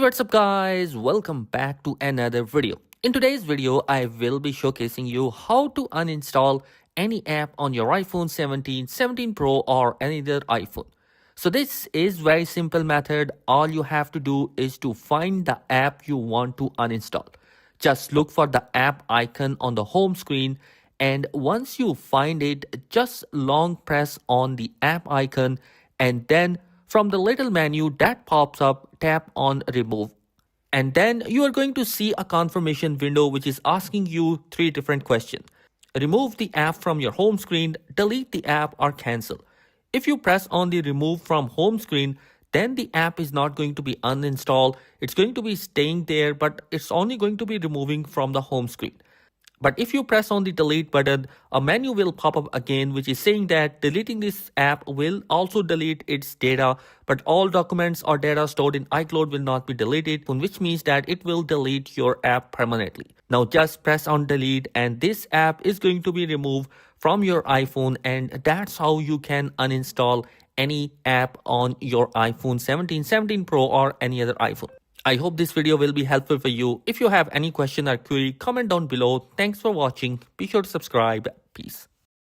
What's up guys, welcome back to another video. In today's video I will be showcasing you how to uninstall any app on your iPhone 17, 17 Pro or any other iPhone. So this is very simple method. All you have to do is to find the app you want to uninstall. Just look for the app icon on the home screen, and once you find it, just long press on the app icon, and then from the little menu that pops up, tap on remove. And then you are going to see a confirmation window which is asking you three different questions. Remove the app from your home screen, delete the app, or cancel. If you press on the remove from home screen, then the app is not going to be uninstalled. It's going to be staying there, but it's only going to be removing from the home screen. But if you press on the delete button, a menu will pop up again which is saying that deleting this app will also delete its data, but all documents or data stored in iCloud will not be deleted, which means that it will delete your app permanently. Now just press on delete and this app is going to be removed from your iPhone, and that's how you can uninstall any app on your iPhone 17, 17 Pro or any other iPhone. I hope this video will be helpful for you. If you have any question or query, comment down below. Thanks for watching. Be sure to subscribe. Peace.